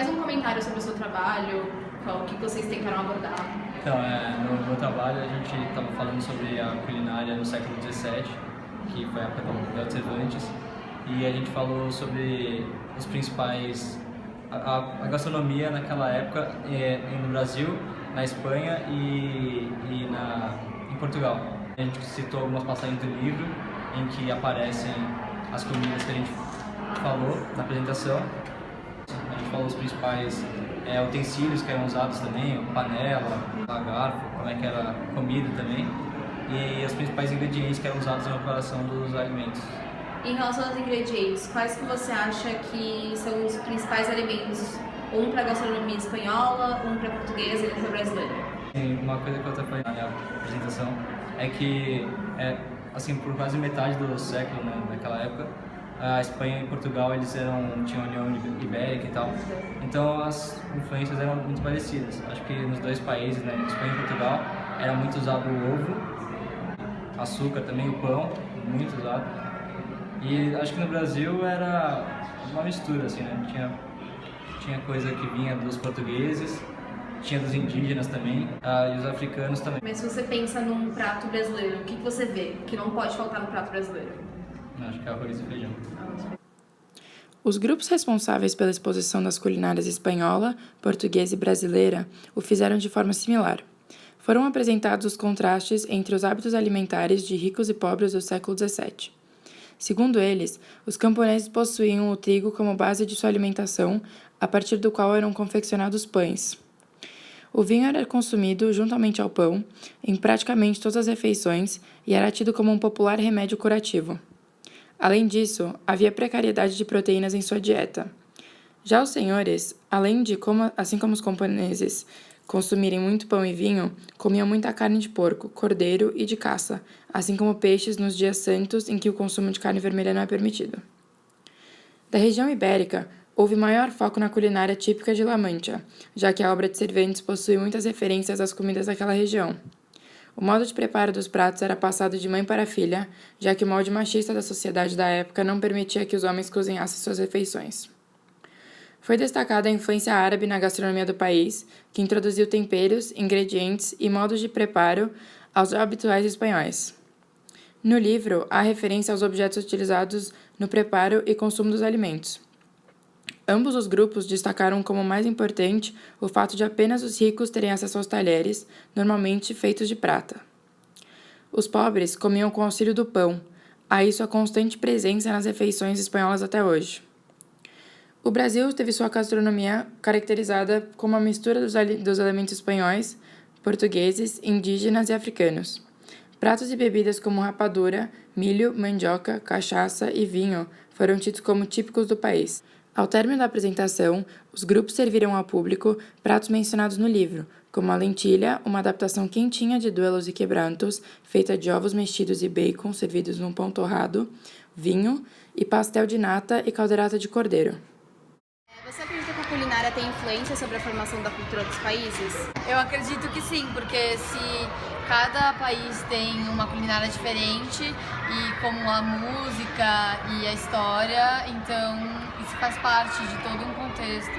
faz um comentário sobre o seu trabalho, o que vocês tentaram abordar. Então, no meu trabalho a gente estava falando sobre a culinária no século XVII, que foi a época do Cervantes, e a gente falou sobre os principais, a gastronomia naquela época no Brasil, na Espanha e em Portugal. A gente citou algumas passagens do livro em que aparecem as comidas que a gente falou na apresentação. A gente falou os principais utensílios que eram usados também, panela, garfo, como é que era a comida também, e os principais ingredientes que eram usados na preparação dos alimentos. Em relação aos ingredientes, quais que você acha que são os principais alimentos? Um para a gastronomia espanhola, um para a portuguesa e um para a brasileira? Uma coisa que eu até falei na minha apresentação é que, assim, por quase metade do século, né, naquela época, a Espanha e Portugal tinham a União Ibérica e tal, então as influências eram muito parecidas. Acho que nos dois países, né, Espanha e Portugal, era muito usado o ovo, açúcar também, o pão, muito usado. E acho que no Brasil era uma mistura, assim, né, tinha coisa que vinha dos portugueses, tinha dos indígenas também, e os africanos também. Mas se você pensa num prato brasileiro, o que você vê que não pode faltar no prato brasileiro? Acho que é arroz e feijão. Os grupos responsáveis pela exposição das culinárias espanhola, portuguesa e brasileira o fizeram de forma similar. Foram apresentados os contrastes entre os hábitos alimentares de ricos e pobres do século XVII. Segundo eles, os camponeses possuíam o trigo como base de sua alimentação, a partir do qual eram confeccionados pães. O vinho era consumido juntamente ao pão, em praticamente todas as refeições, e era tido como um popular remédio curativo. Além disso, havia precariedade de proteínas em sua dieta. Já os senhores, assim como os camponeses, consumirem muito pão e vinho, comiam muita carne de porco, cordeiro e de caça, assim como peixes nos dias santos em que o consumo de carne vermelha não é permitido. Da região ibérica, houve maior foco na culinária típica de La Mancha, já que a obra de Cervantes possui muitas referências às comidas daquela região. O modo de preparo dos pratos era passado de mãe para filha, já que o molde machista da sociedade da época não permitia que os homens cozinhassem suas refeições. Foi destacada a influência árabe na gastronomia do país, que introduziu temperos, ingredientes e modos de preparo aos habituais espanhóis. No livro, há referência aos objetos utilizados no preparo e consumo dos alimentos. Ambos os grupos destacaram como mais importante o fato de apenas os ricos terem acesso aos talheres, normalmente feitos de prata. Os pobres comiam com auxílio do pão, há isso a constante presença nas refeições espanholas até hoje. O Brasil teve sua gastronomia caracterizada como a mistura dos elementos espanhóis, portugueses, indígenas e africanos. Pratos e bebidas como rapadura, milho, mandioca, cachaça e vinho foram tidos como típicos do país. Ao término da apresentação, os grupos serviram ao público pratos mencionados no livro, como a lentilha, uma adaptação quentinha de duelos e quebrantos, feita de ovos mexidos e bacon servidos num pão torrado, vinho e pastel de nata e caldeirada de cordeiro. Você acredita que a culinária tem influência sobre a formação da cultura dos países? Eu acredito que sim, porque se cada país tem uma culinária diferente e como a música e a história, então isso faz parte de todo um contexto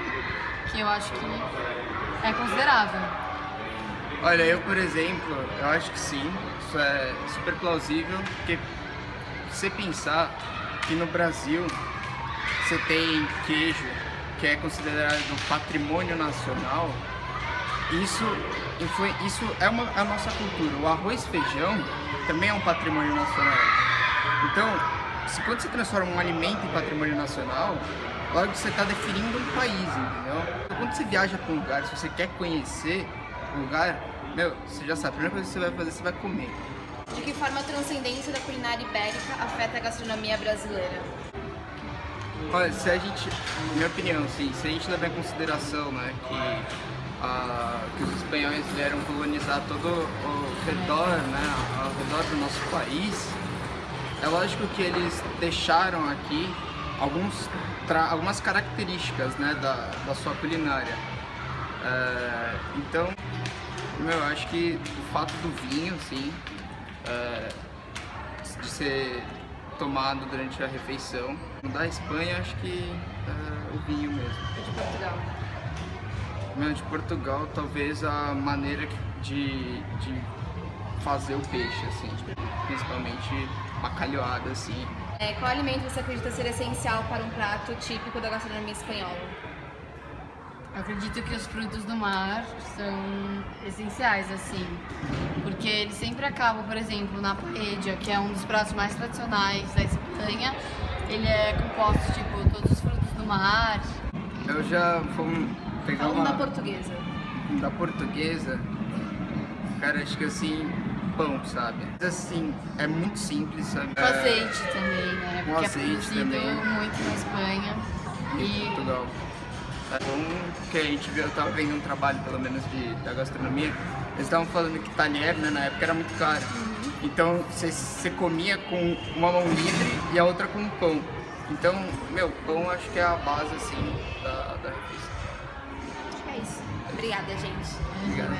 que eu acho que é considerável. Olha, eu, por exemplo, eu acho que sim, isso é super plausível, porque se você pensar que no Brasil você tem queijo, que é considerado patrimônio nacional, isso é a nossa cultura. O arroz e feijão também é um patrimônio nacional. Então, quando você transforma um alimento em patrimônio nacional, logo você está definindo um país, entendeu? Então, quando você viaja para um lugar, se você quer conhecer o lugar, você já sabe, a primeira coisa que você vai fazer, você vai comer. De que forma a transcendência da culinária ibérica afeta a gastronomia brasileira? Olha, minha opinião, sim, se a gente levar em consideração, né, que os espanhóis vieram colonizar todo o redor, né, ao redor do nosso país, é lógico que eles deixaram aqui algumas características, né, da sua culinária. Então, eu acho que o fato do vinho, sim, de ser tomado durante a refeição. Da Espanha, acho que o vinho mesmo. De Portugal. Meu, de Portugal, talvez a maneira de fazer o peixe, assim, principalmente bacalhoada, assim. Qual alimento você acredita ser essencial para um prato típico da gastronomia espanhola? Eu acredito que os frutos do mar são essenciais, assim, porque eles sempre acabam, por exemplo, na paella, que é um dos pratos mais tradicionais da Espanha, ele é composto, tipo, todos os frutos do mar. Eu já vou pegar Falando uma... da portuguesa. Da portuguesa, cara, acho que assim, pão, sabe? Assim, é muito simples, sabe? Com azeite também, né? Com Porque azeite é produzido também. muito na Espanha. Em Portugal. Um que a gente viu, eu tava vendo um trabalho, pelo menos, da gastronomia, eles estavam falando que talher, né, na época era muito caro. Então, você comia com uma mão livre e a outra com pão. Então, meu, pão acho que é a base, assim, da revista. É isso. Obrigada, gente. Obrigado.